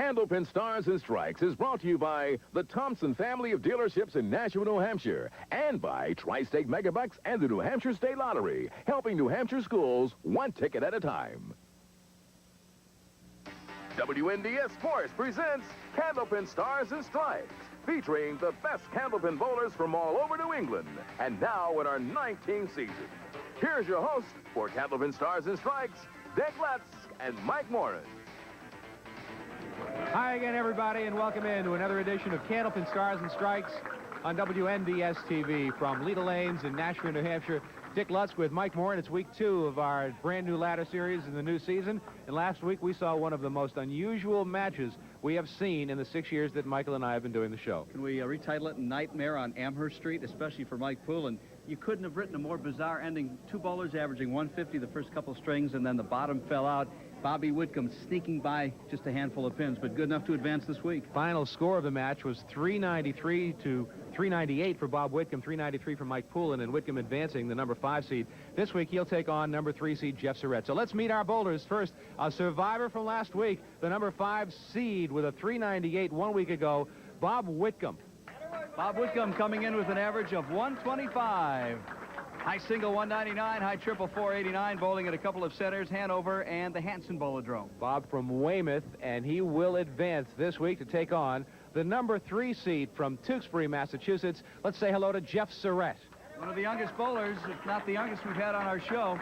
Candlepin Stars and Strikes is brought to you by the Thompson family of dealerships in Nashua, New Hampshire, and by Tri-State Megabucks and the New Hampshire State Lottery, helping New Hampshire schools one ticket at a time. WNDS Sports presents Candlepin Stars and Strikes, featuring the best candlepin bowlers from all over New England, and now in our 19th season. Here's your host for Candlepin Stars and Strikes, Dick Lutz and Mike Morin. Hi again, everybody, and welcome in to another edition of Candlepin Stars and Strikes on WNDS TV from Leda Lanes in Nashua, New Hampshire. Dick Lutz with Mike Morin. It's week 2 of our brand new ladder series in the new season. And last week we saw one of the most unusual matches we have seen in the 6 years that Michael and I have been doing the show. Can we retitle it Nightmare on Amherst Street, especially for Mike Poulin? You couldn't have written a more bizarre ending. 2 bowlers averaging 150 the first couple strings, and then the bottom fell out. Bobby Whitcomb sneaking by just a handful of pins, but good enough to advance this week. Final score of the match was 393 to 398 for Bob Whitcomb, 393 for Mike Poulin, and Whitcomb advancing the number 5 seed. This week he'll take on number 3 seed Jeff Surette. So let's meet our bowlers. First, a survivor from last week, the number 5 seed with a 398 1 week ago, Bob Whitcomb. Bob Whitcomb coming in with an average of 125. High single 199, high triple 489, bowling at a couple of centers, Hanover and the Hanson Bowlodrome. Bob from Weymouth, and he will advance this week to take on the number 3 seed from Tewksbury, Massachusetts. Let's say hello to Jeff Surette. One of the youngest bowlers, if not the youngest we've had on our show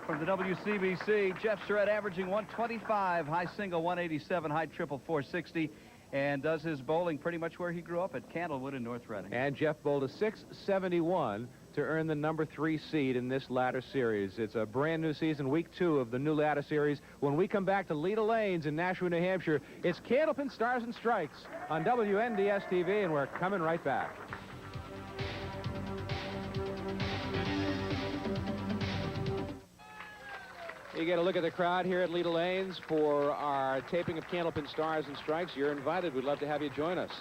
from the WCBC. Jeff Surette averaging 125, high single 187, high triple 460. And does his bowling pretty much where he grew up at Candlewood in North Reading. And Jeff bowled a 671 to earn the number 3 seed in this ladder series. It's a brand new season, week 2 of the new ladder series. When we come back to Leda Lanes in Nashua, New Hampshire, it's Candlepin Stars and Strikes on WNDS TV, and we're coming right back. You get a look at the crowd here at Leda Lanes for our taping of Candlepin Stars and Strikes. You're invited. We'd love to have you join us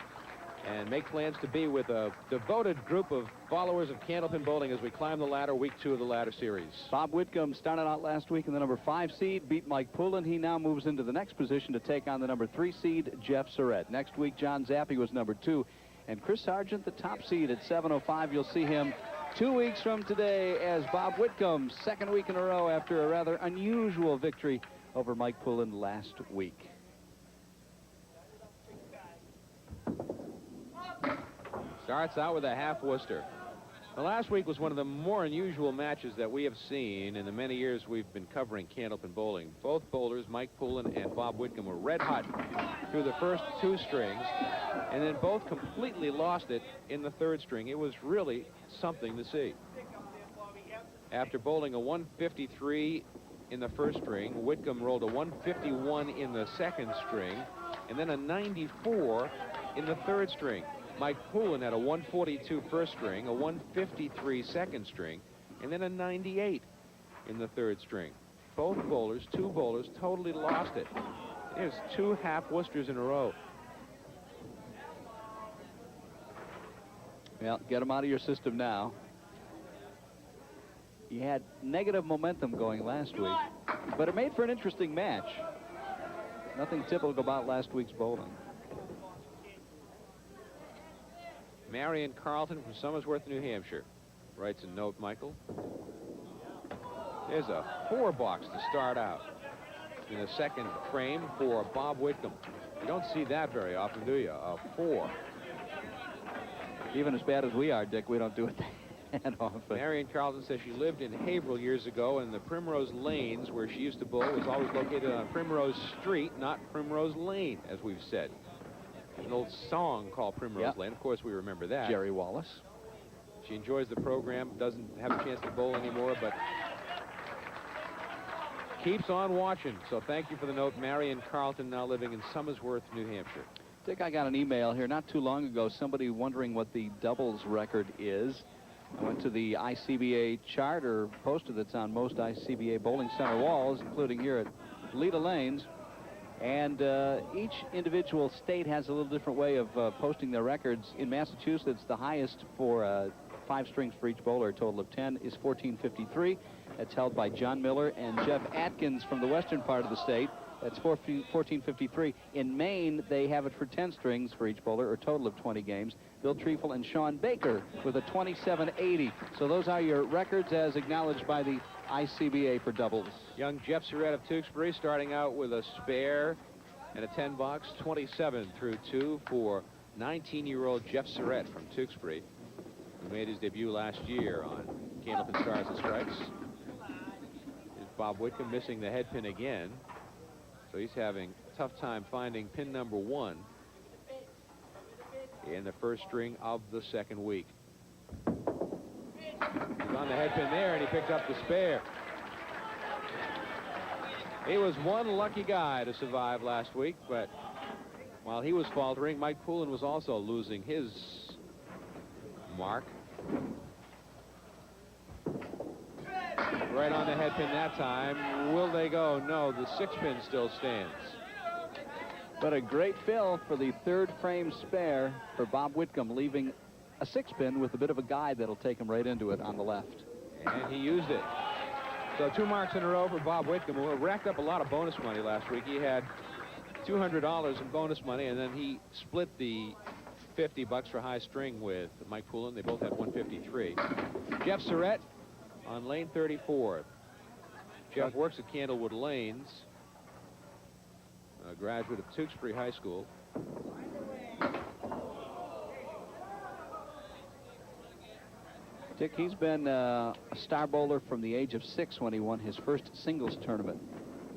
and make plans to be with a devoted group of followers of Candlepin bowling as we climb the ladder, week 2 of the ladder series. Bob Whitcomb started out last week in the number 5 seed, beat Mike Poulin. He now moves into the next position to take on the number 3 seed, Jeff Surette. Next week, John Zappi was number 2, and Chris Sargent, the top seed at 705. You'll see him 2 weeks from today as Bob Whitcomb, 2nd week in a row after a rather unusual victory over Mike Poulin last week. Starts out with a half Worcester. The last week was one of the more unusual matches that we have seen in the many years we've been covering Candlepin bowling. Both bowlers, Mike Poulin and Bob Whitcomb, were red hot through the first 2 strings, and then both completely lost it in the 3rd string. It was really something to see. After bowling a 153 in the 1st string, Whitcomb rolled a 151 in the 2nd string, and then a 94 in the 3rd string. Mike Poulin had a 142 1st string, a 153 2nd string, and then a 98 in the 3rd string. Both bowlers, 2 bowlers, totally lost it. There's 2 half Worcesters in a row. Well, get them out of your system now. You had negative momentum going last week, but it made for an interesting match. Nothing typical about last week's bowling. Marion Carlton from Somersworth, New Hampshire, writes a note, Michael. There's a 4 box to start out in the 2nd frame for Bob Whitcomb. You don't see that very often, do you? A 4. Even as bad as we are, Dick, we don't do it that often. Marion Carlton says she lived in Haverhill years ago, and the Primrose Lanes, where she used to bowl, was always located on Primrose Street, not Primrose Lane, as we've said. There's an old song called Primrose Lane. Of course, we remember that. Jerry Wallace. She enjoys the program, doesn't have a chance to bowl anymore, but keeps on watching. So thank you for the note, Marion Carlton, now living in Somersworth, New Hampshire. Dick, I got an email here not too long ago, somebody wondering what the doubles record is. I went to the ICBA chart, or poster that's on most ICBA bowling center walls, including here at Leda Lanes. And each individual state has a little different way of posting their records. In Massachusetts, the highest for 5 strings for each bowler, a total of 10, is 1453. That's held by John Miller and Jeff Atkins from the western part of the state. That's 1453. In Maine, they have it for 10 strings for each bowler, or a total of 20 games. Bill Treefel and Sean Baker with a 2780. So those are your records as acknowledged by the ICBA for doubles. Young Jeff Surette of Tewksbury starting out with a spare and a 10 box, 27 through 2 for 19-year-old Jeff Surette from Tewksbury, who made his debut last year on Candlepin Stars and Strikes. Here's Bob Whitcomb missing the head pin again. So he's having a tough time finding pin number 1 in the first string of the second week. He's on the head pin there, and he picked up the spare. He was one lucky guy to survive last week, but while he was faltering, Mike Poulin was also losing his mark. Right on the head pin that time. Will they go? No, the 6 pin still stands. But a great fill for the third frame spare for Bob Whitcomb, leaving a 6 pin with a bit of a guide that'll take him right into it on the left. And he used it. So 2 marks in a row for Bob Whitcomb, who racked up a lot of bonus money last week. He had $200 in bonus money, and then he split the 50 bucks for high string with Mike Poulin. They both had 153. Jeff Surette on lane 34. Jeff works at Candlewood Lanes, a graduate of Tewksbury High School. Dick, he's been a star bowler from the age of 6 when he won his first singles tournament.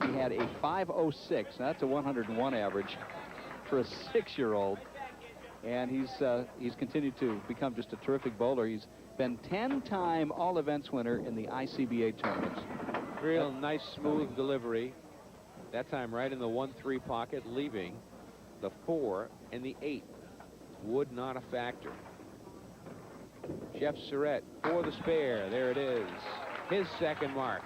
He had a 506. That's a 101 average for a 6-year-old. And he's continued to become just a terrific bowler. He's been 10-time all-events winner in the ICBA tournaments. Real nice, smooth delivery. That time right in the 1-3 pocket, leaving the 4 and the 8. Wood not a factor. Jeff Surette for the spare. There it is. His second mark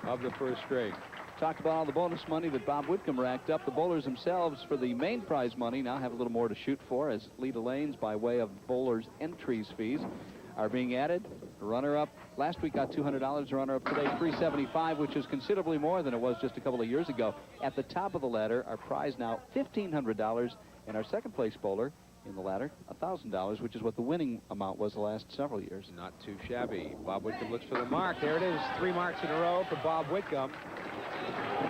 of the first string. Talked about all the bonus money that Bob Whitcomb racked up. The bowlers themselves, for the main prize money, now have a little more to shoot for, as leader lanes, by way of bowlers' entries fees, are being added. The runner-up last week got $200. The runner-up today $375, which is considerably more than it was just a couple of years ago. At the top of the ladder, our prize now $1,500, and our second-place bowler in the ladder $1,000, which is what the winning amount was the last several years. Not too shabby. Bob Whitcomb looks for the mark. There it is. 3 marks in a row for Bob Whitcomb.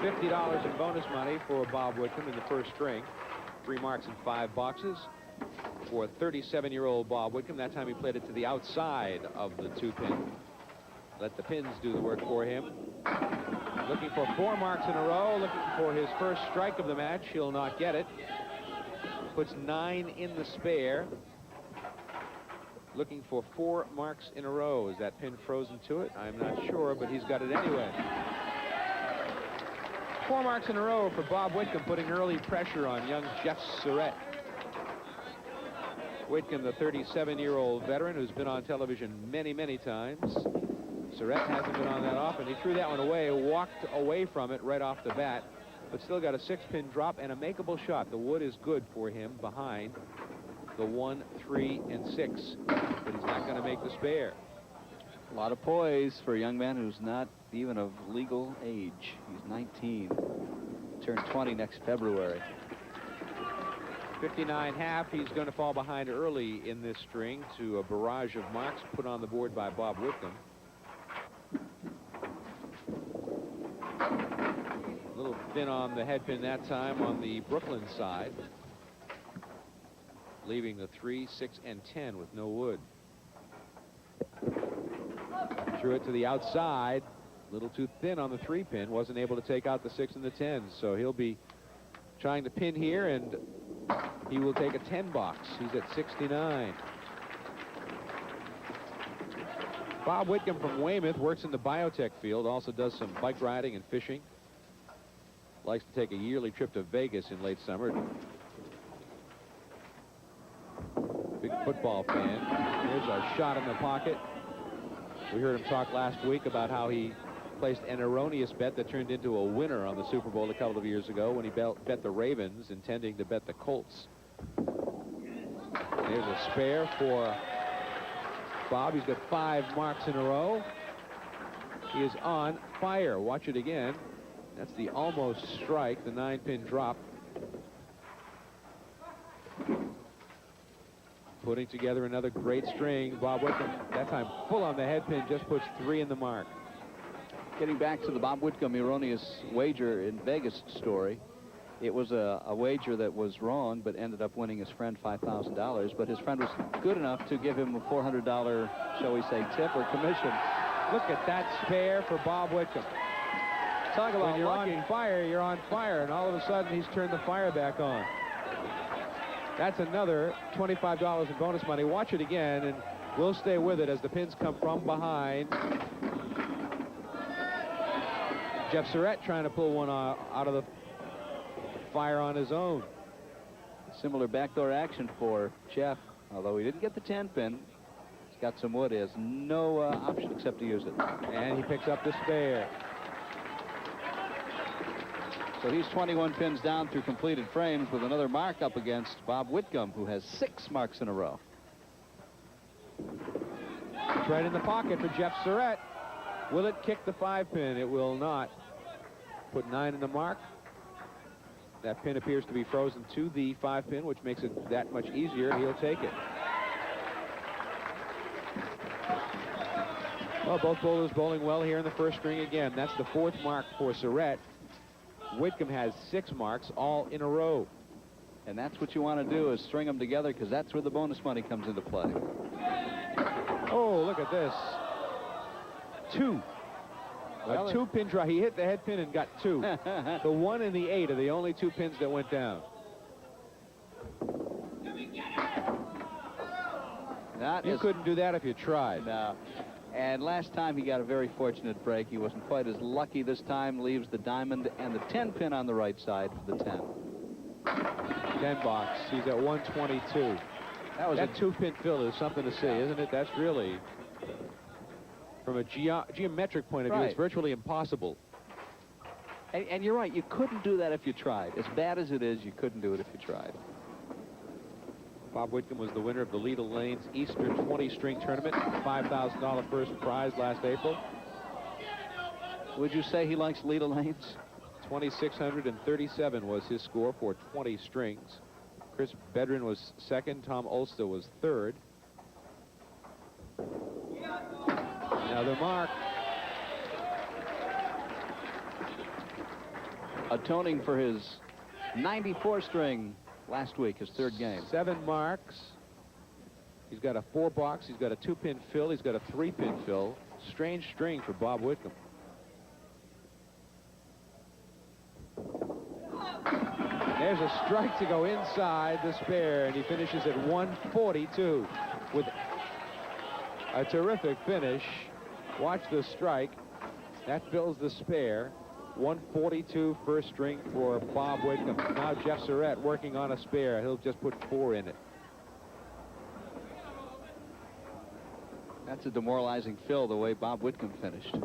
$50 in bonus money for Bob Whitcomb in the first string. 3 marks in 5 boxes for 37-year-old Bob Whitcomb. That time he played it to the outside of the 2-pin. Let the pins do the work for him. Looking for 4 marks in a row. Looking for his first strike of the match. He'll not get it. Puts 9 in the spare. Looking for 4 marks in a row. Is that pin frozen to it? I'm not sure, but he's got it anyway. 4 marks in a row for Bob Whitcomb, putting early pressure on young Jeff Surette. Whitcomb, the 37-year-old veteran who's been on television many, many times. Surette hasn't been on that often. He threw that one away, walked away from it right off the bat, but still got a 6-pin drop and a makeable shot. The wood is good for him behind the 1, 3, and 6, but he's not going to make the spare. A lot of poise for a young man who's not even of legal age. He's 19. Turn 20 next February. 59.5. He's going to fall behind early in this string to a barrage of marks put on the board by Bob Whitcomb. A little thin on the head pin that time on the Brooklyn side, leaving the 3, 6, and 10 with no wood. Threw it to the outside. A little too thin on the 3-pin. Wasn't able to take out the 6 and the 10. So he'll be trying to pin here, and he will take a 10 box. He's at 69. Bob Whitcomb from Weymouth works in the biotech field. Also does some bike riding and fishing. Likes to take a yearly trip to Vegas in late summer. Big football fan. Here's a shot in the pocket. We heard him talk last week about how he placed an erroneous bet that turned into a winner on the Super Bowl a couple of years ago when he bet the Ravens, intending to bet the Colts. There's a spare for Bob. He's got 5 marks in a row. He is on fire. Watch it again. That's the almost strike, the 9-pin drop. Putting together another great string. Bob Whitcomb, that time full on the head pin, just puts 3 in the mark. Getting back to the Bob Whitcomb erroneous wager in Vegas story, it was a wager that was wrong, but ended up winning his friend $5,000. But his friend was good enough to give him a $400, shall we say, tip or commission. Look at that spare for Bob Whitcomb. Talk about when you're lucky. on fire, you're on fire, and all of a sudden he's turned the fire back on. That's another $25 in bonus money. Watch it again, and we'll stay with it as the pins come from behind. Jeff Surette trying to pull one out of the fire on his own. Similar backdoor action for Jeff, although he didn't get the 10-pin. He's got some wood. He has no option except to use it. And he picks up the spare. So he's 21 pins down through completed frames with another mark up against Bob Whitcomb, who has 6 marks in a row. It's right in the pocket for Jeff Surette. Will it kick the 5-pin? It will not. Put 9 in the mark. That pin appears to be frozen to the 5-pin, which makes it that much easier. He'll take it. Well, both bowlers bowling well here in the first string again. That's the 4th mark for Surette. Whitcomb has 6 marks, all in a row. And that's what you want to do, is string them together, because that's where the bonus money comes into play. Oh, look at this. 2. Well, a 2-pin drop. He hit the head pin and got 2. The 1 and the 8 are the only 2 pins that went down. You couldn't do that if you tried. No. And last time he got a very fortunate break. He wasn't quite as lucky this time. Leaves the diamond and the 10-pin on the right side for the 10. 10 box. He's at 122. That 2-pin fill is something to see, isn't it? That's really, from a geometric point of view, it's virtually impossible. And you're right. You couldn't do that if you tried. As bad as it is, you couldn't do it if you tried. Bob Whitcomb was the winner of the Leda Lanes Easter 20-string tournament, $5,000 first prize last April. Would you say he likes Leda Lanes? 2,637 was his score for 20 strings. Chris Bedrin was 2nd. Tom Ulster was 3rd. Another mark. Atoning for his 94 string last week, his 3rd game. 7 marks. He's got a 4 box. He's got a 2-pin fill. He's got a 3-pin fill. Strange string for Bob Whitcomb. There's a strike to go inside the spare, and he finishes at 142 with a terrific finish. Watch the strike. That fills the spare. 142 first string for Bob Whitcomb. Now Jeff Surette working on a spare. He'll just put 4 in it. That's a demoralizing fill, the way Bob Whitcomb finished.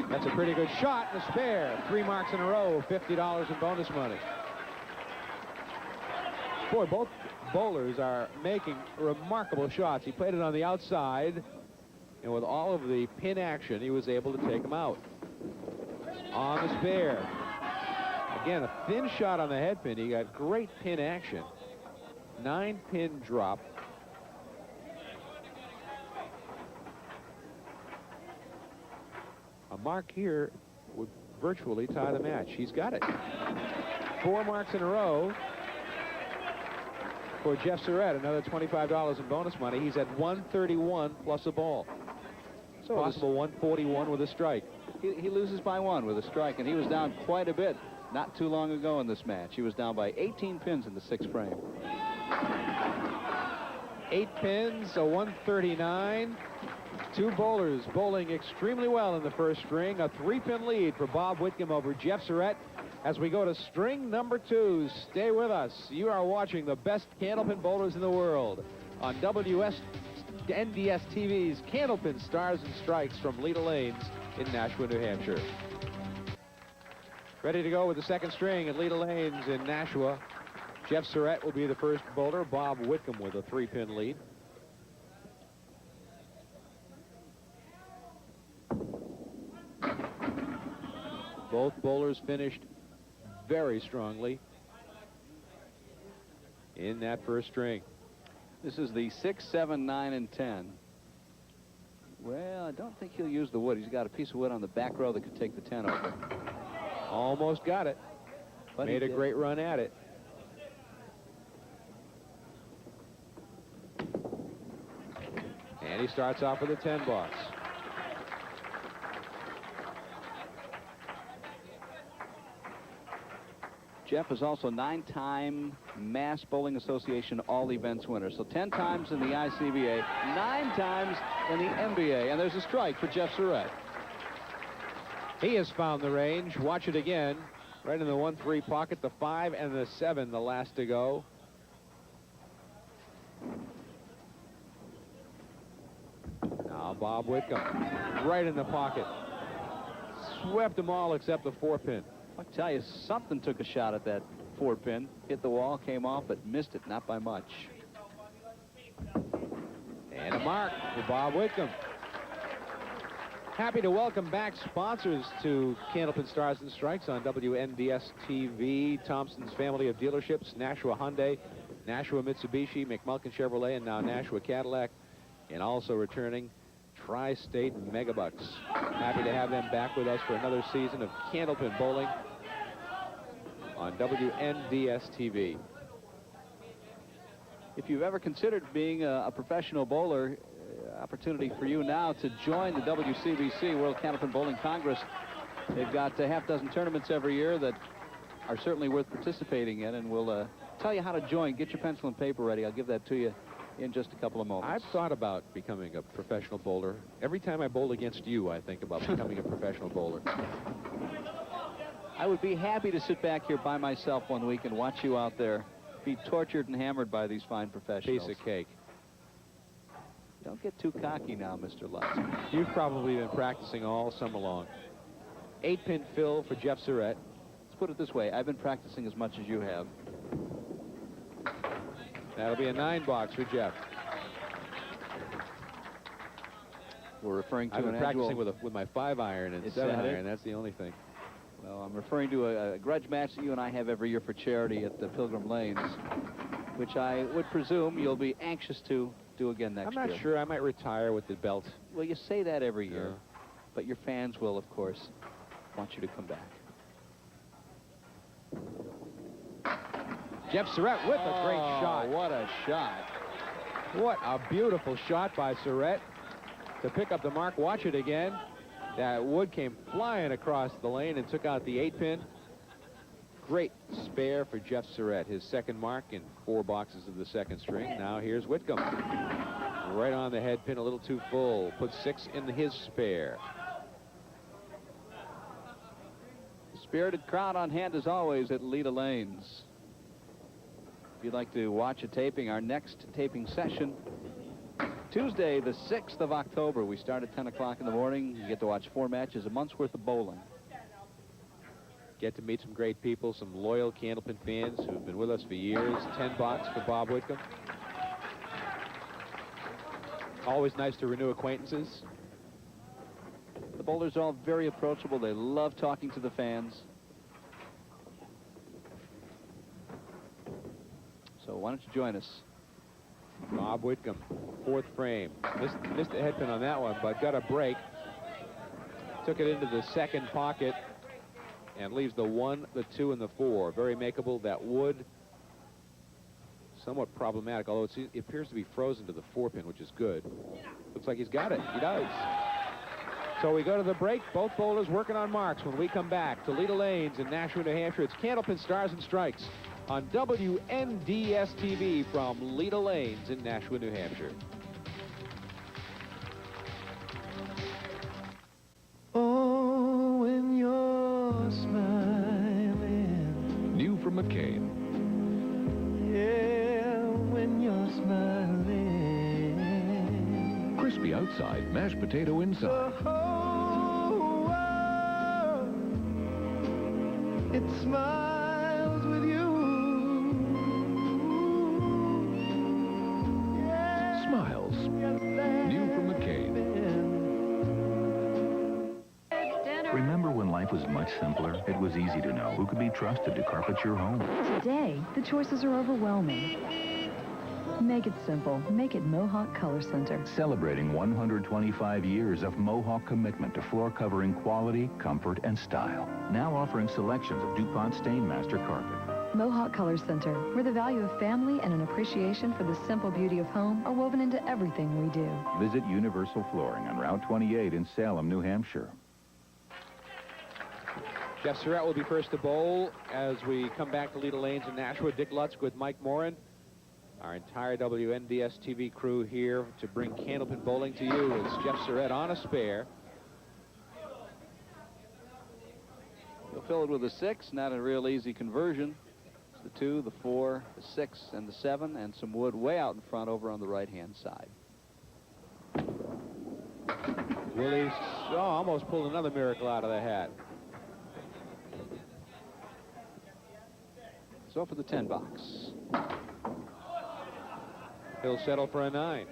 That's a pretty good shot in the spare. 3 marks in a row, $50 in bonus money. Boy, both bowlers are making remarkable shots. He played it on the outside, and with all of the pin action, he was able to take them out. On the spare. Again, a thin shot on the head pin. He got great pin action. 9-pin drop. A mark here would virtually tie the match. He's got it. 4 marks in a row for Jeff Surette. Another $25 in bonus money. He's at 131 plus a ball. So possible 141 with a strike. He loses by 1 with a strike, and he was down quite a bit not too long ago in this match. He was down by 18 pins in the 6th frame. 8 pins, a 139. 2 bowlers bowling extremely well in the first string. A 3-pin lead for Bob Whitcomb over Jeff Surette as we go to string number 2. Stay with us. You are watching the best Candlepin bowlers in the world on WNDS TV's Candlepin Stars and Strikes from Leda Lanes in Nashua, New Hampshire. Ready to go with the 2nd string at Leda Lanes in Nashua. Jeff Surette will be the first bowler. Bob Whitcomb with a 3-pin lead. Both bowlers finished very strongly in that first string. This is the 6, 7, 9, and 10. Well, I don't think he'll use the wood. He's got a piece of wood on the back row that could take the 10 over. Almost got it. But made a great run at it. And he starts off with a 10 box. Jeff is also 9-time Mass Bowling Association All-Events winner. So 10 times in the ICBA, 9 times in the NBA. And there's a strike for Jeff Surette. He has found the range. Watch it again. Right in the 1-3 pocket, the 5 and the 7, the last to go. Now Bob Whitcomb, right in the pocket. Swept them all except the 4-pin. I'll tell you, something took a shot at that 4-pin. Hit the wall, came off, but missed it, not by much. And a mark for Bob Whitcomb. Happy to welcome back sponsors to Candlepin Stars and Strikes on WNDS TV. Thompson's family of dealerships, Nashua Hyundai, Nashua Mitsubishi, McMulkin Chevrolet, and now Nashua Cadillac. And also returning, Tri-State Megabucks. Happy to have them back with us for another season of Candlepin Bowling on WNDS TV. If you've ever considered being a professional bowler, opportunity for you now to join the WCBC World Candlepin Bowling Congress. They've got a half dozen tournaments every year that are certainly worth participating in, and we'll tell you how to join. Get your pencil and paper ready. I'll give that to you in just a couple of moments. I've thought about becoming a professional bowler. Every time I bowl against you, I think about becoming a professional bowler. I would be happy to sit back here by myself one week and watch you out there be tortured and hammered by these fine professionals. Piece of cake. Don't get too cocky now, Mr. Lutz. You've probably been practicing all summer long. 8-pin fill for Jeff Surette. Let's put it this way. I've been practicing as much as you have. That'll be a 9 box for Jeff. We're referring to I've been an practicing with my 5-iron and 7-iron. That's the only thing. Well, I'm referring to a grudge match that you and I have every year for charity at the Pilgrim Lanes, which I would presume you'll be anxious to do again next year. I'm not sure. I might retire with the belt. Well, you say that every year, but your fans will, of course, want you to come back. Jeff Surette with a great shot. What a shot. What a beautiful shot by Surette to pick up the mark. Watch it again. That wood came flying across the lane and took out the 8-pin. Great spare for Jeff Surette, his second mark in 4 boxes of the second string. Now here's Whitcomb. Right on the head pin, a little too full. Put 6 in his spare. Spirited crowd on hand as always at Leda Lanes. If you'd like to watch a taping, our next taping session, Tuesday, the 6th of October. We start at 10 o'clock in the morning. You get to watch 4 matches, a month's worth of bowling. Get to meet some great people, some loyal Candlepin fans who've been with us for years. 10 bucks for Bob Whitcomb. Always nice to renew acquaintances. The bowlers are all very approachable. They love talking to the fans. So why don't you join us? Bob Whitcomb, 4th frame. Missed the headpin on that one, but got a break. Took it into the second pocket and leaves the 1, the 2, and the 4. Very makeable. That wood, somewhat problematic, although it appears to be frozen to the 4-pin, which is good. Looks like he's got it. He does. So we go to the break. Both bowlers working on marks. When we come back to Leda Lanes in Nashua, New Hampshire, it's Candlepin Stars and Strikes on WNDS TV from Leda Lanes in Nashua, New Hampshire. Oh, when you're smiling. New from McCain. Yeah, when you're smiling. Crispy outside, mashed potato inside. The whole world, it smiles with you. Yeah, Smiles. New from McCain. Remember when life life was much simpler, it was easy to know who could be trusted to carpet your home. Today, the choices are overwhelming. Make it simple. Make it Mohawk Color Center. Celebrating 125 years of Mohawk commitment to floor covering quality, comfort, and style. Now offering selections of DuPont Stainmaster carpet. Mohawk Color Center, where the value of family and an appreciation for the simple beauty of home are woven into everything we do. Visit Universal Flooring on Route 28 in Salem, New Hampshire. Jeff Surette will be first to bowl as we come back to Leda Lanes in Nashua. Dick Lutzk with Mike Morin. Our entire WNDS TV crew here to bring Candlepin bowling to you. It's Jeff Surette on a spare. He'll fill it with a 6, not a real easy conversion. It's the 2, the 4, the 6, and the 7, and some wood way out in front over on the right-hand side. Willie's almost pulled another miracle out of the hat. So for the 10 box. He'll settle for a 9.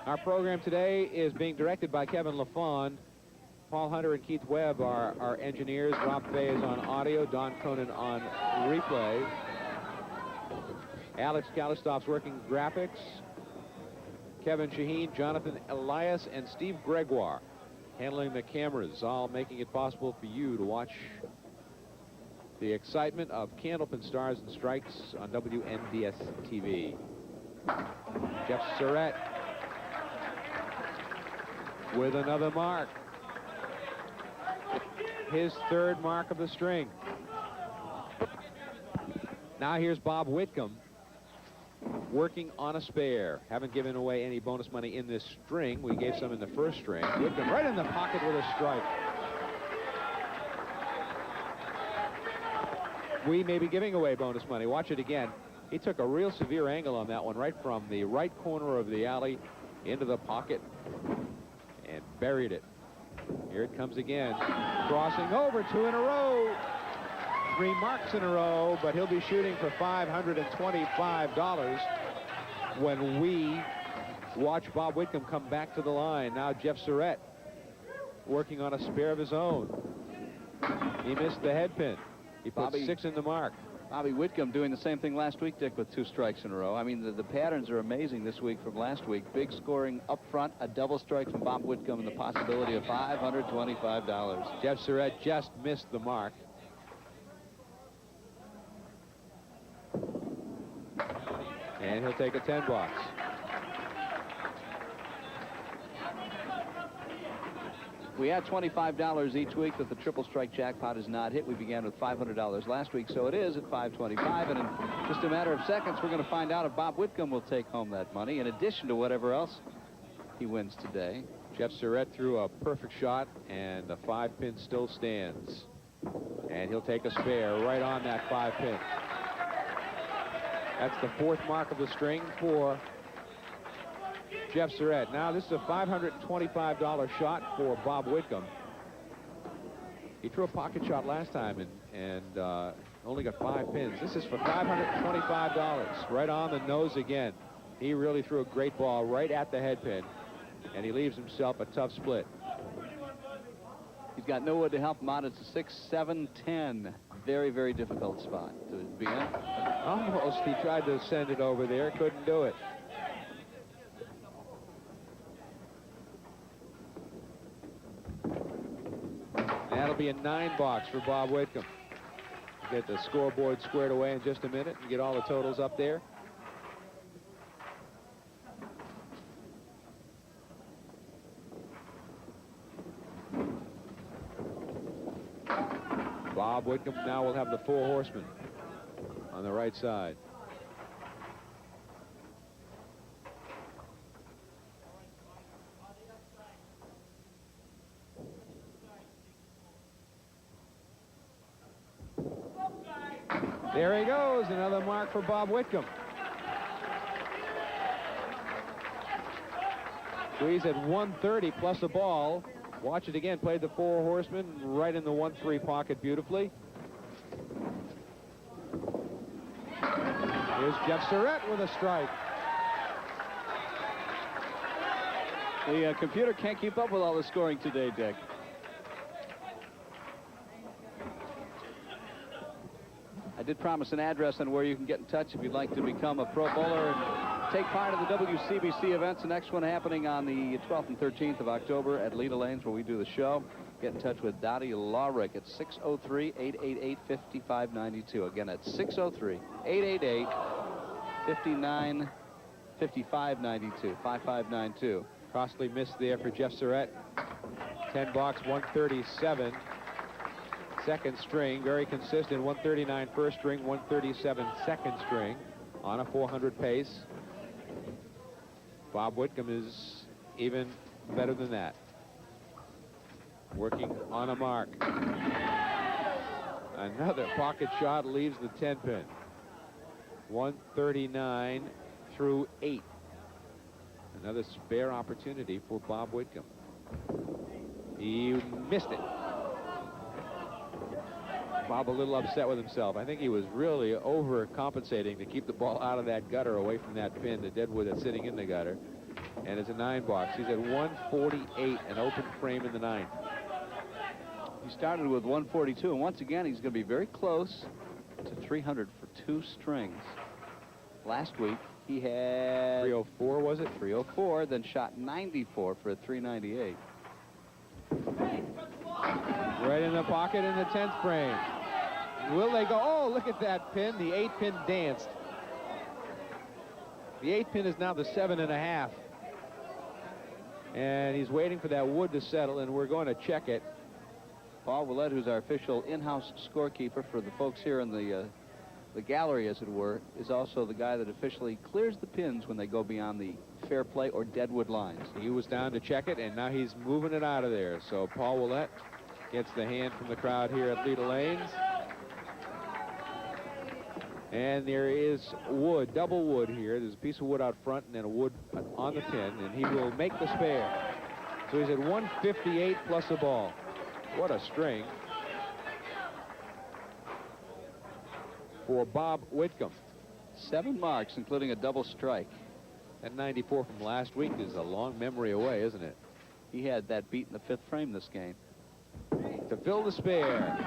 Our program today is being directed by Kevin LaFond. Paul Hunter and Keith Webb are our engineers. Rob Fay is on audio. Don Cronin on replay. Alex Kalistof's working graphics. Kevin Shaheen, Jonathan Elias, and Steve Gregoire handling the cameras, all making it possible for you to watch the excitement of Candlepin Stars and Strikes on WNDS TV. Jeff Surette with another mark. His third mark of the string. Now here's Bob Whitcomb working on a spare. Haven't given away any bonus money in this string. We gave some in the first string. Whitcomb right in the pocket with a strike. We may be giving away bonus money. Watch it again. He took a real severe angle on that one, right from the right corner of the alley into the pocket and buried it. Here it comes again. Crossing over, 2 in a row. 3 marks in a row, but he'll be shooting for $525 when we watch Bob Whitcomb come back to the line. Now Jeff Surette working on a spare of his own. He missed the head pin. He put 6 in the mark. Bobby Whitcomb doing the same thing last week, Dick, with 2 strikes in a row. I mean, the patterns are amazing this week from last week. Big scoring up front, a double strike from Bob Whitcomb, and the possibility of $525. Jeff Surette just missed the mark. And he'll take a 10 box. We had $25 each week that the triple strike jackpot is not hit. We began with $500 last week, so it is at $525. And in just a matter of seconds, we're going to find out if Bob Whitcomb will take home that money, in addition to whatever else he wins today. Jeff Surette threw a perfect shot, and the 5-pin still stands. And he'll take a spare right on that 5-pin. That's the 4th mark of the string for Jeff Surette. Now this is a $525 shot for Bob Whitcomb. He threw a pocket shot last time and only got 5 pins. This is for $525, right on the nose again. He really threw a great ball right at the head pin, and he leaves himself a tough split. He's got no wood to help him out. It's a 6, 7, 10. Very, very difficult spot to be in. Almost. He tried to send it over there. Couldn't do it. That'll be a 9 box for Bob Whitcomb. We'll get the scoreboard squared away in just a minute and get all the totals up there. Bob Whitcomb now will have the 4 horsemen on the right side. There he goes, another mark for Bob Whitcomb. Squeeze at 130 plus a ball. Watch it again. Played the 4 horsemen right in the 1-3 pocket beautifully. Here's Jeff Surette with a strike. The computer can't keep up with all the scoring today, Dick. I did promise an address on where you can get in touch if you'd like to become a pro bowler and take part in the WCBC events. The next one happening on the 12th and 13th of October at Leda Lanes, where we do the show. Get in touch with Dottie Lawrick at 603-888-5592. Again, at 603-888-5592. 5592. Costly miss there for Jeff Surette. 10 box, 137. Second string, very consistent. 139 first string, 137 second string on a 400 pace. Bob Whitcomb is even better than that. Working on a mark. Another pocket shot leaves the 10 pin. 139 through 8. Another spare opportunity for Bob Whitcomb. He missed it. Bob a little upset with himself. I think he was really overcompensating to keep the ball out of that gutter, away from that pin, the deadwood that's sitting in the gutter. And it's a 9 box. He's at 148, an open frame in the 9th. He started with 142, and once again, he's going to be very close to 300 for 2 strings. Last week, he had 304, was it? 304, then shot 94 for a 398. Right in the pocket in the 10th frame. Will they go? Oh, look at that pin. The 8 pin danced. The 8 pin is now the 7.5. And he's waiting for that wood to settle, and we're going to check it. Paul Willett, who's our official in-house scorekeeper for the folks here in the gallery, as it were, is also the guy that officially clears the pins when they go beyond the fair play or deadwood lines. He was down to check it, and now he's moving it out of there. So Paul Willett gets the hand from the crowd here at Leda Lanes. And there is wood, double wood here. There's a piece of wood out front and then a wood on the pin, and he will make the spare. So he's at 158 plus a ball. What a string for Bob Whitcomb. 7 marks, including a double strike. That 94 from last week is a long memory away, isn't it? He had that beat in the 5th frame this game. To fill the spare.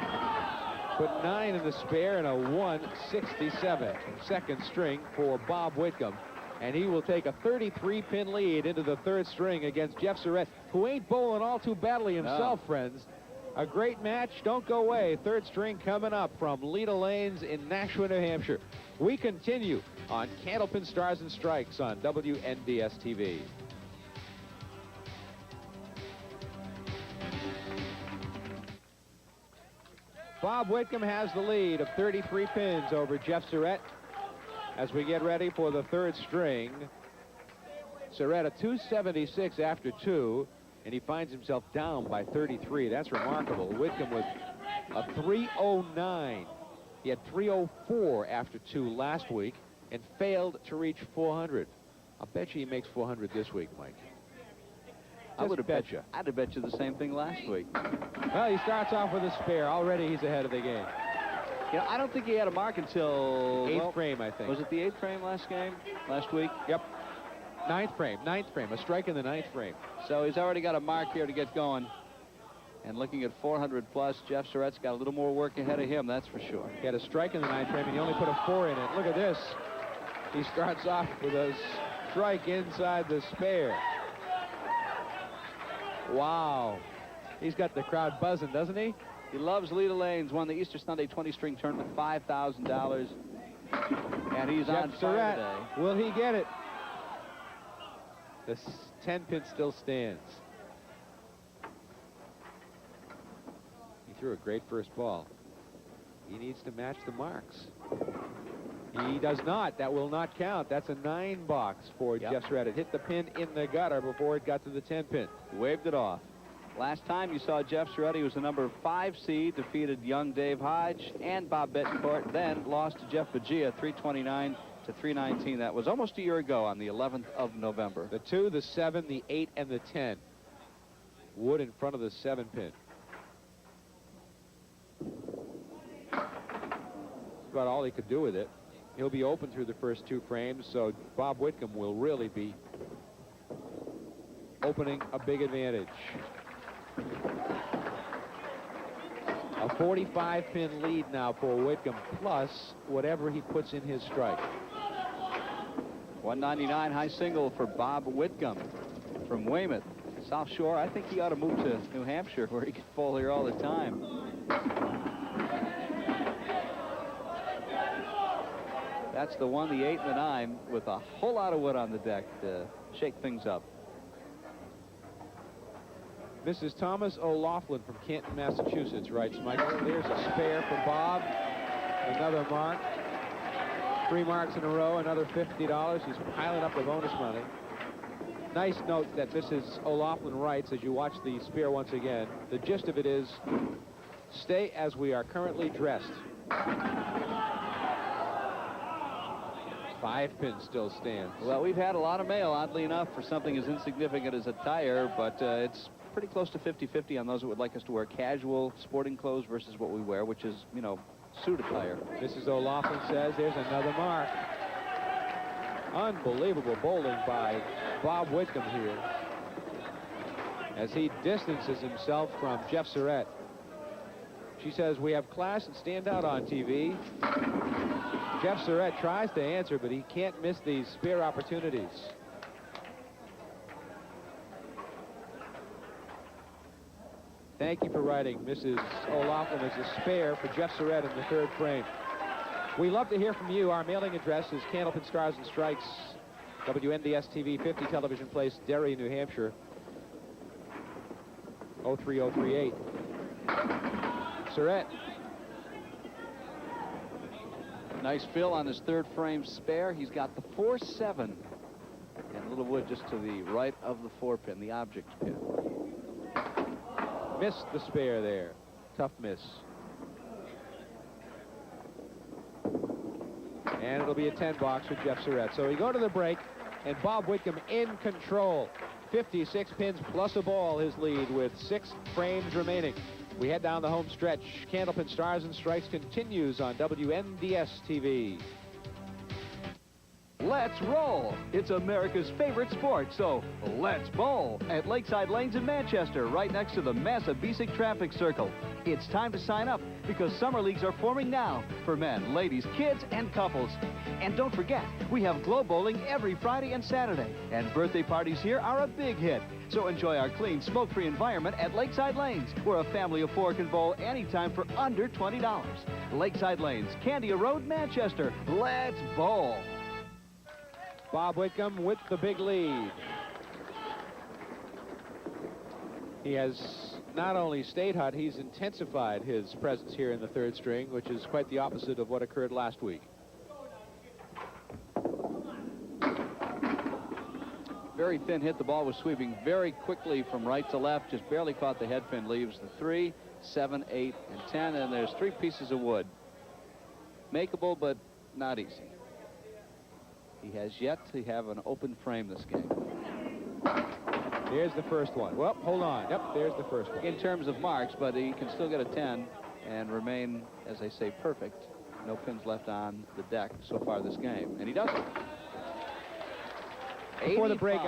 Put 9 in the spare and a 167 second string for Bob Whitcomb. And he will take a 33-pin lead into the 3rd string against Jeff Surette, who ain't bowling all too badly himself, friends. A great match. Don't go away. 3rd string coming up from Leda Lanes in Nashua, New Hampshire. We continue on Candlepin Stars and Strikes on WNDS TV. Bob Whitcomb has the lead of 33 pins over Jeff Surette as we get ready for the 3rd string. Surette a 276 after 2, and he finds himself down by 33. That's remarkable. Whitcomb with a 309. He had 304 after 2 last week and failed to reach 400. I'll bet you he makes 400 this week, Mike. I would have bet you. I'd have bet you the same thing last week. Well, he starts off with a spare. Already he's ahead of the game. You know, I don't think he had a mark until 8th frame, I think. Was it the 8th frame last week? Yep. 9th frame, a strike in the 9th frame. So he's already got a mark here to get going. And looking at 400 plus, Jeff Surette's got a little more work ahead of him, that's for sure. He had a strike in the 9th frame, and he only put a 4 in it. Look at this. He starts off with a strike inside the spare. Wow. He's got the crowd buzzing, doesn't he? He loves Leda Lanes, won the Easter Sunday 20-string tournament, $5,000. And he's on fire today. Will he get it? The 10-pin still stands. He threw a great first ball. He needs to match the marks. He does not. That will not count. That's a 9 box for Jeff Surette. It hit the pin in the gutter before it got to the 10-pin. Waved it off. Last time you saw Jeff Surette, he was the number 5 seed, defeated young Dave Hodge and Bob Betancourt, then lost to Jeff Bagia, 329 to 319. That was almost a year ago on the 11th of November. The 2, the 7, the 8, and the 10. Wood in front of the 7-pin. That's about all he could do with it. He'll be open through the first 2 frames, so Bob Whitcomb will really be opening a big advantage. A 45-pin lead now for Whitcomb, plus whatever he puts in his strike. 199 high single for Bob Whitcomb from Weymouth. South Shore, I think he ought to move to New Hampshire where he can bowl here all the time. That's the 1, the 8, and the 9 with a whole lot of wood on the deck to shake things up. Mrs. Thomas O'Loughlin from Canton, Massachusetts writes, Michael, there's a spare for Bob. Another mark. 3 marks in a row, another $50. He's piling up the bonus money. Nice note that Mrs. O'Loughlin writes as you watch the spare once again. The gist of it is, stay as we are currently dressed. 5 pin still stands. Well, we've had a lot of mail, oddly enough, for something as insignificant as a tire, but it's pretty close to 50-50 on those who would like us to wear casual sporting clothes versus what we wear, which is, you know, suit attire. Mrs. O'Loughlin says there's another mark. Unbelievable bowling by Bob Whitcomb here as he distances himself from Jeff Surette. She says, we have class and stand out on TV. Jeff Surette tries to answer, but he can't miss these spare opportunities. Thank you for writing, Mrs. O'Loughlin, as a spare for Jeff Surette in the 3rd frame. We love to hear from you. Our mailing address is Candlepin Stars and Strikes, WNDS TV, 50 Television Place, Derry, New Hampshire, 03038. Surette. Nice fill on his 3rd frame spare. He's got the 4-7 and a little wood just to the right of the 4 pin, the object pin. Missed the spare there. Tough miss. And it'll be a 10 box for Jeff Surette. So we go to the break, and Bob Whitcomb in control. 56 pins plus a ball, his lead with 6 frames remaining. We head down the home stretch. Candlepin Stars and Strikes continues on WNDS TV. Let's roll. It's America's favorite sport, so let's bowl at Lakeside Lanes in Manchester, right next to the Massabesic traffic circle. It's time to sign up because summer leagues are forming now for men, ladies, kids, and couples. And don't forget, we have glow bowling every Friday and Saturday, and birthday parties here are a big hit. So enjoy our clean, smoke-free environment at Lakeside Lanes, where a family of 4 can bowl anytime for under $20. Lakeside Lanes, Candia Road, Manchester. Let's bowl. Bob Whitcomb with the big lead. He has not only stayed hot, he's intensified his presence here in the 3rd string, which is quite the opposite of what occurred last week. Very thin hit. The ball was sweeping very quickly from right to left, just barely caught the head pin. Leaves the 3, 7, 8, and 10, and there's 3 pieces of wood. Makeable, but not easy. He has yet to have an open frame this game. Here's the first one. Well, hold on. Yep, there's the first one. In terms of marks, but he can still get a 10 and remain, as I say, perfect. No pins left on the deck so far this game, and he does it. Before the break,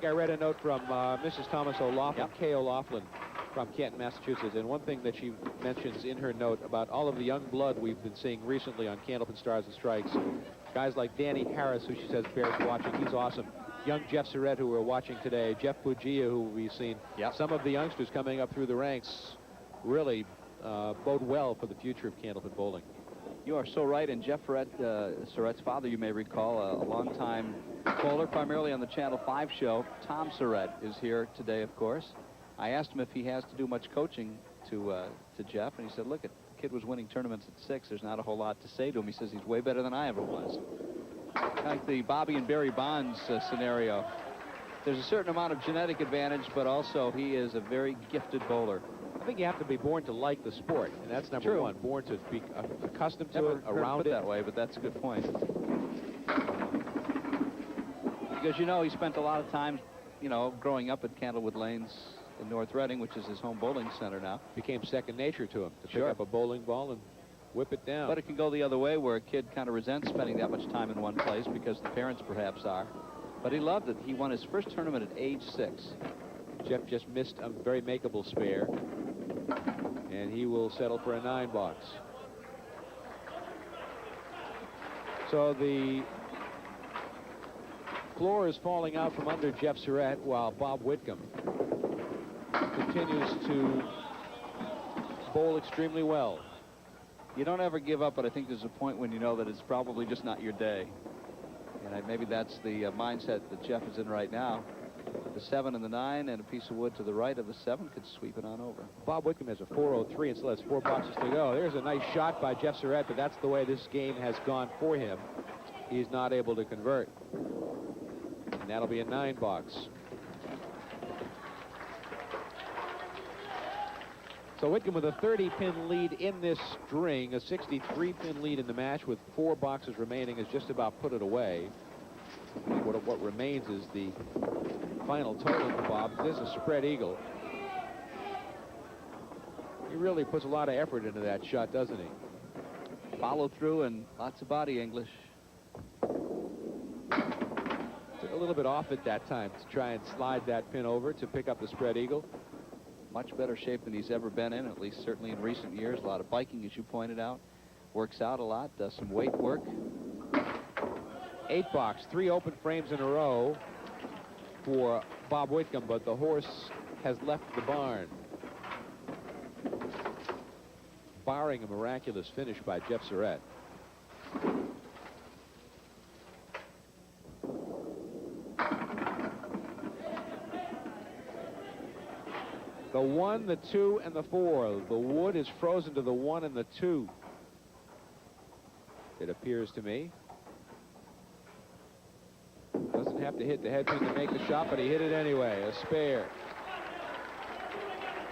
I read a note from Mrs. Thomas O'Loughlin, Yep. Kay O'Loughlin, from Canton, Massachusetts. And one thing that she mentions in her note about all of the young blood we've been seeing recently on Candlepin Stars and Strikes, guys like Danny Harris, who she says bears watching. He's awesome. Young Jeff Surette, who we're watching today. Jeff Bugia, who we've seen. Yep. Some of the youngsters coming up through the ranks really bode well for the future of Candlepin bowling. You are so right. And Jeff Surette's father, you may recall, a longtime bowler, primarily on the Channel 5 show. Tom Surette is here today, of course. I asked him if he has to do much coaching to Jeff, and he said, look, the kid was winning tournaments at 6. There's not a whole lot to say to him. He says he's way better than I ever was. Like the Bobby and Barry Bonds scenario. There's a certain amount of genetic advantage, but also he is a very gifted bowler. I think you have to be born to like the sport, and that's number one. Born to be accustomed to it, around it. That way, but that's a good point. Because, you know, he spent a lot of time, you know, growing up at Candlewood Lanes in North Reading, which is his home bowling center now. Became second nature to him to pick up a bowling ball and whip it down. But it can go the other way, where a kid kind of resents spending that much time in one place because the parents perhaps are. But he loved it. He won his first tournament at age 6. Jeff just missed a very makeable spare, and he will settle for a 9 box. So the floor is falling out from under Jeff Surette, while Bob Whitcomb continues to bowl extremely well. You don't ever give up, but I think there's a point when you know that it's probably just not your day. And maybe that's the mindset that Jeff is in right now. The 7 and the 9 and a piece of wood to the right of the 7 could sweep it on over. Bob Whitcomb has a 403 and still has 4 boxes to go. There's a nice shot by Jeff Surette, but that's the way this game has gone for him. He's not able to convert. And that'll be a 9 box. So Whitcomb with a 30-pin lead in this string, a 63-pin lead in the match with 4 boxes remaining, has just about put it away. What remains is the final total for Bob. This is a spread eagle. He really puts a lot of effort into that shot, doesn't he? Follow through and lots of body English. Took a little bit off at that time to try and slide that pin over to pick up the spread eagle. Much better shape than he's ever been in, at least certainly in recent years. A lot of biking, as you pointed out. Works out a lot, does some weight work. 8 box, 3 open frames in a row for Bob Whitcomb, but the horse has left the barn. Barring a miraculous finish by Jeff Surette. The 1, the 2, and the 4. The wood is frozen to the 1 and the 2. It appears to me. Doesn't have to hit the head pin to make the shot, but he hit it anyway. A spare.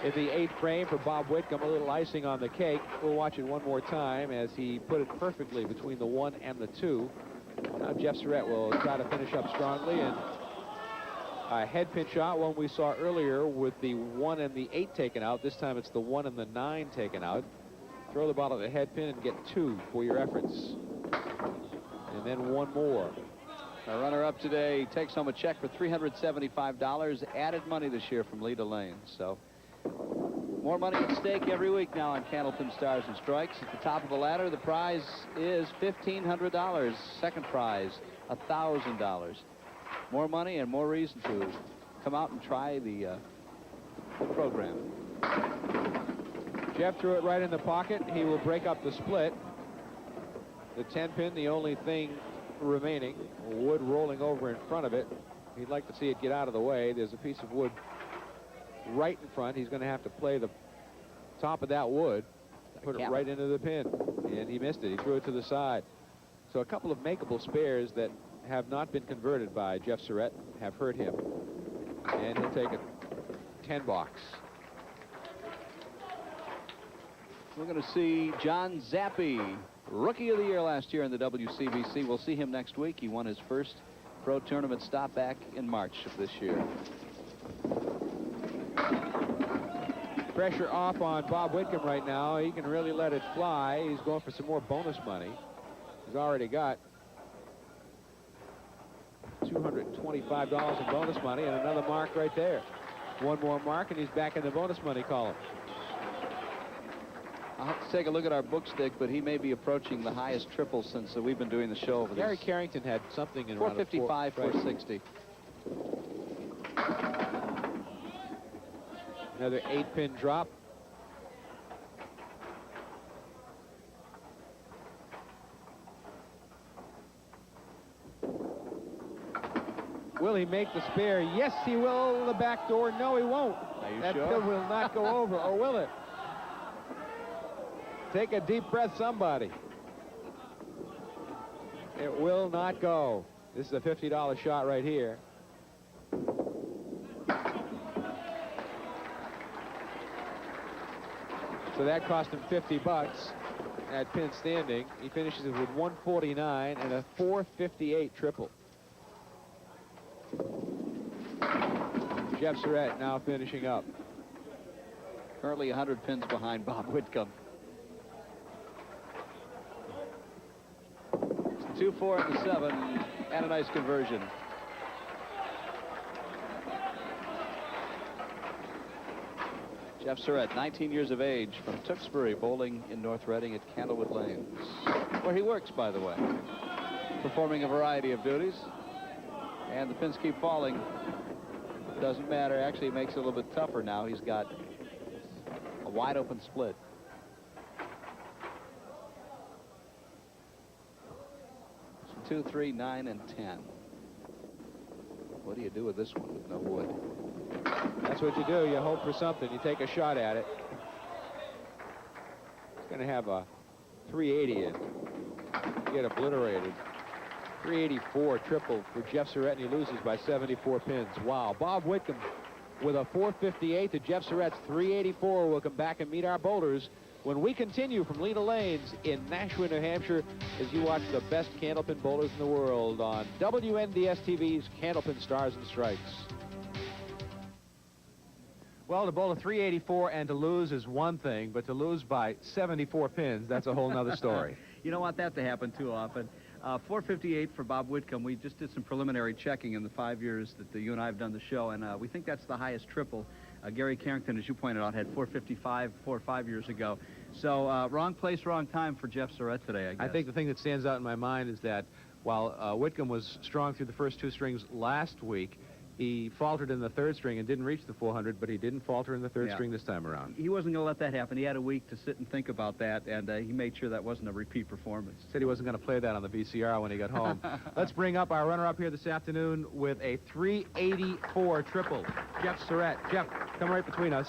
In the 8th frame for Bob Whitcomb, a little icing on the cake. We'll watch it one more time as he put it perfectly between the 1 and the 2. Now Jeff Surette will try to finish up strongly, and a head pin shot, one we saw earlier with the 1 and the 8 taken out. This time it's the 1 and the 9 taken out. Throw the ball at the head pin and get 2 for your efforts. And then 1 more. Our runner-up today takes home a check for $375. Added money this year from Leda Lane. So more money at stake every week now on Candlepin Stars and Strikes. At the top of the ladder, the prize is $1,500. Second prize, $1,000. More money and more reason to come out and try the program. Jeff threw it right in the pocket. He will break up the split. The 10-pin, the only thing remaining. Wood rolling over in front of it. He'd like to see it get out of the way. There's a piece of wood right in front. He's going to have to play the top of that wood, put it right into the pin, and he missed it. He threw it to the side. So a couple of makeable spares that have not been converted by Jeff Surette have hurt him, and he'll take a 10 box. We're going to see John Zappi, Rookie of the Year last year in the WCBC. We'll see him next week. He won his first pro tournament stop back in March of this year. Pressure off on Bob Whitcomb right now. He can really let it fly. He's going for some more bonus money. He's already got $225 in bonus money and another mark right there. 1 more mark and he's back in the bonus money column. I'll have to take a look at our book stick, but he may be approaching the highest triple since we've been doing the show over Gary Carrington had something in 455, 460. Another 8-pin drop. Will he make the spare? Yes, he will. The back door. No, he won't. That sure? pin will not go over, or will it? Take a deep breath, somebody. It will not go. This is a $50 shot right here. So that cost him 50 bucks at pin standing. He finishes it with 149 and a 458 triple. Jeff Surette now finishing up. Currently 100 pins behind Bob Whitcomb. 2, 4, and the 7, and a nice conversion. Jeff Surette, 19 years of age, from Tewksbury, bowling in North Reading at Candlewood Lanes, where he works, by the way, performing a variety of duties. And the pins keep falling. Doesn't matter. Actually, it makes it a little bit tougher now. He's got a wide open split. So 2, 3, 9, and 10. What do you do with this one with no wood? That's what you do. You hope for something. You take a shot at it. It's going to have a 380 and get obliterated. 384 triple for Jeff Surette, and he loses by 74 pins. Wow. Bob Whitcomb with a 458 to Jeff Surette's 384. We'll come back and meet our bowlers when we continue from Lena Lanes in Nashua, New Hampshire, as you watch the best Candlepin bowlers in the world on WNDS TV's Candlepin Stars and Strikes. Well, to bowl a 384 and to lose is one thing, but to lose by 74 pins, that's a whole nother story. You don't want that to happen too often. 458 for Bob Whitcomb. We just did some preliminary checking in the 5 years that you and I have done the show, and we think that's the highest triple. Gary Carrington, as you pointed out, had 455 4 or 5 years ago. So wrong place, wrong time for Jeff Surette today, I guess. I think the thing that stands out in my mind is that while Whitcomb was strong through the first 2 strings last week, he faltered in the 3rd string and didn't reach the 400, but he didn't falter in the 3rd string this time around. He wasn't going to let that happen. He had a week to sit and think about that, and he made sure that wasn't a repeat performance. Said he wasn't going to play that on the VCR when he got home. Let's bring up our runner-up here this afternoon with a 384 triple. Jeff Surette. Jeff, come right between us.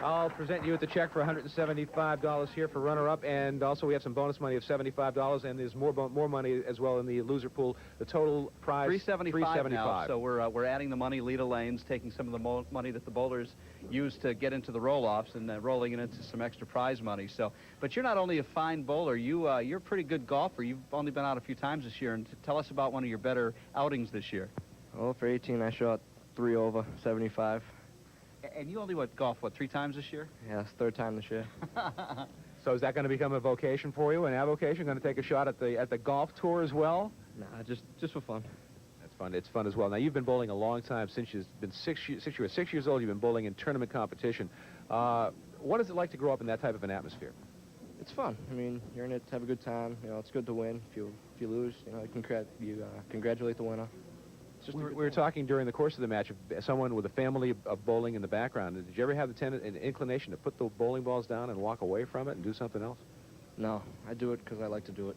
I'll present you with the check for $175 here for runner-up, and also we have some bonus money of $75, and there's more money as well in the loser pool. The total prize $375 now. So we're adding the money, Lena Lanes, taking some of the money that the bowlers use to get into the roll-offs and rolling it into some extra prize money. So, but you're not only a fine bowler, you're a pretty good golfer. You've only been out a few times this year, and tell us about one of your better outings this year. Well, for 18, I shot 3 over 75. And you only golf 3 times this year? Yeah, it's 3rd time this year. So is that going to become a vocation for you, an avocation? Going to take a shot at the golf tour as well? Nah, just for fun. That's fun. It's fun as well. Now, you've been bowling a long time. Since you've been 6 years old, you've been bowling in tournament competition. What is it like to grow up in that type of an atmosphere? It's fun. I mean, you're in it to have a good time. You know, it's good to win. If you lose, you know, you congratulate the winner. We were talking during the course of the match of someone with a family of bowling in the background. Did you ever have an inclination to put the bowling balls down and walk away from it and do something else? No, I do it because I like to do it.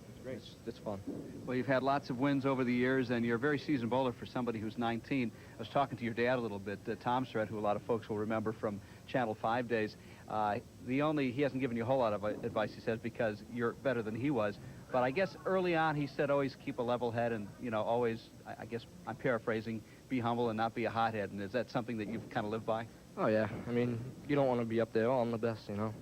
It's fun. Well, you've had lots of wins over the years, and you're a very seasoned bowler for somebody who's 19. I was talking to your dad a little bit, Tom Surette, who a lot of folks will remember from Channel 5 days. He hasn't given you a whole lot of advice, he says, because you're better than he was. But I guess early on, he said always keep a level head and, you know, always, I guess I'm paraphrasing, be humble and not be a hothead. And is that something that you've kind of lived by? Oh, yeah. I mean, you don't want to be up there, I'm the best, you know.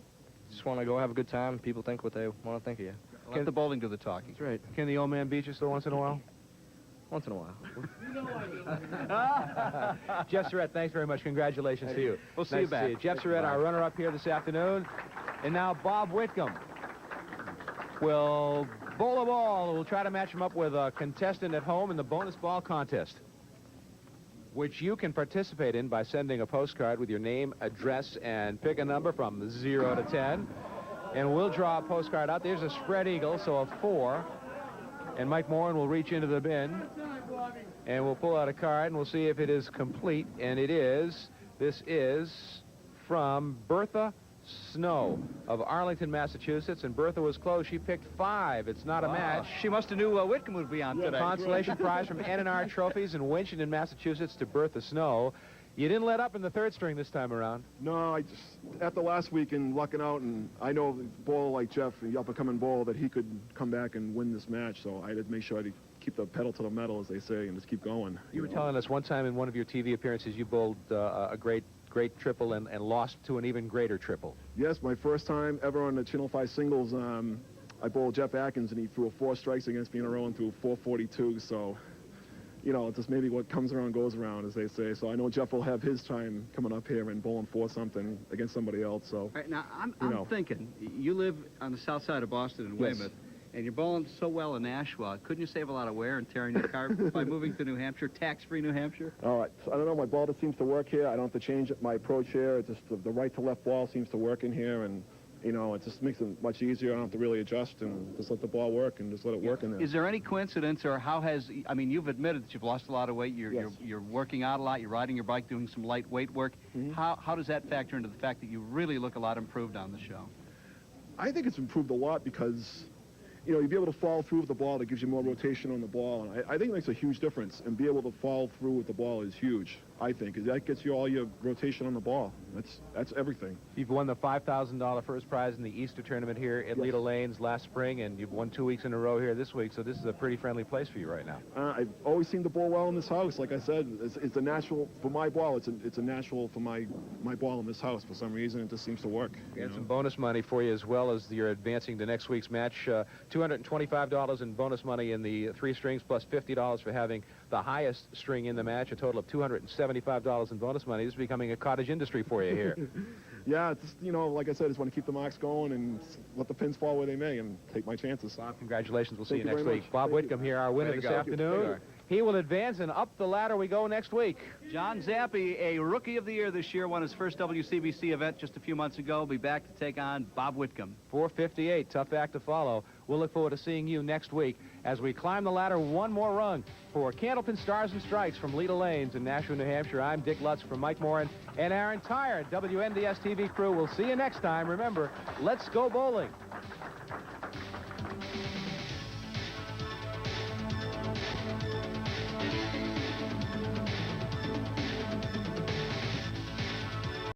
Just want to go have a good time. People think what they want to think of you. Let the bowling do the talking. That's right. Can the old man beat you still once in a while? Once in a while. Jeff Surette, thanks very much. Congratulations to you. We'll see you back. Jeff Surette, our runner-up here this afternoon. And now Bob Whitcomb will bowl a ball. We'll try to match him up with a contestant at home in the bonus ball contest, which you can participate in by sending a postcard with your name, address, and pick a number from 0 to 10. And we'll draw a postcard out. There's a spread eagle, so a 4. And Mike Moran will reach into the bin, and we'll pull out a card, and we'll see if it is complete. And it is. This is from Bertha Snow of Arlington, Massachusetts, and Bertha was close. She picked 5. It's not a match. She must have knew Whitcomb would be on today. Consolation prize from N&R Trophies in Winchendon, Massachusetts to Bertha Snow. You didn't let up in the 3rd string this time around. No, I just, after last week and lucking out, and I know a bowler like Jeff, the up-and-coming bowler, that he could come back and win this match, so I had to make sure to keep the pedal to the metal, as they say, and just keep going. You were telling us one time in one of your TV appearances you bowled a great triple and lost to an even greater triple. Yes, my first time ever on the Channel 5 singles, I bowled Jeff Atkins, and he threw 4 strikes against me in a row and threw 442, so, you know, just maybe what comes around goes around, as they say. So I know Jeff will have his time coming up here and bowling 4-something against somebody else, so. All right, now, I'm thinking, you live on the south side of Boston in Weymouth. And you're bowling so well in Nashua. Couldn't you save a lot of wear and tear in your car by moving to New Hampshire, tax-free New Hampshire? All right. So I don't know. My ball just seems to work here. I don't have to change my approach here. It's just the right to left ball seems to work in here, and you know, it just makes it much easier. I don't have to really adjust and just let the ball work and just let it work in there. Is there any coincidence, or how has, I mean, you've admitted that you've lost a lot of weight. You're working out a lot. You're riding your bike, doing some light weight work. Mm-hmm. How does that factor into the fact that you really look a lot improved on the show? I think it's improved a lot because, you know, you'd be able to fall through with the ball. That gives you more rotation on the ball. And I think it makes a huge difference. And be able to fall through with the ball is huge, I think, because that gets you all your rotation on the ball. That's everything. You've won the $5,000 first prize in the Easter tournament here at Leda Lanes last spring, and you've won 2 weeks in a row here this week, so this is a pretty friendly place for you right now. I've always seemed to bowl well in this house. Like I said, it's a natural for my ball. It's a natural for my ball in this house. For some reason, it just seems to work. We had some bonus money for you as well as you're advancing to next week's match. $225 in bonus money in the 3 strings plus $50 for having the highest string in the match, a total of $275 in bonus money. This is becoming a cottage industry for you here. Yeah, it's, you know, like I said, I just want to keep the marks going and let the pins fall where they may and take my chances. Bob, congratulations. We'll see you Thank next very week. much. Bob Thank Whitcomb you. here, our winner this afternoon. He will advance, and up the ladder we go next week. John Zappi, a Rookie of the Year this year, won his first WCBC event just a few months ago. Be back to take on Bob Whitcomb. 458, tough act to follow. We'll look forward to seeing you next week as we climb the ladder one more rung. For Candlepin Stars and Strikes from Leda Lanes in Nashua, New Hampshire, I'm Dick Lutz from Mike Moran and our entire WNDS TV crew. We'll see you next time. Remember, let's go bowling.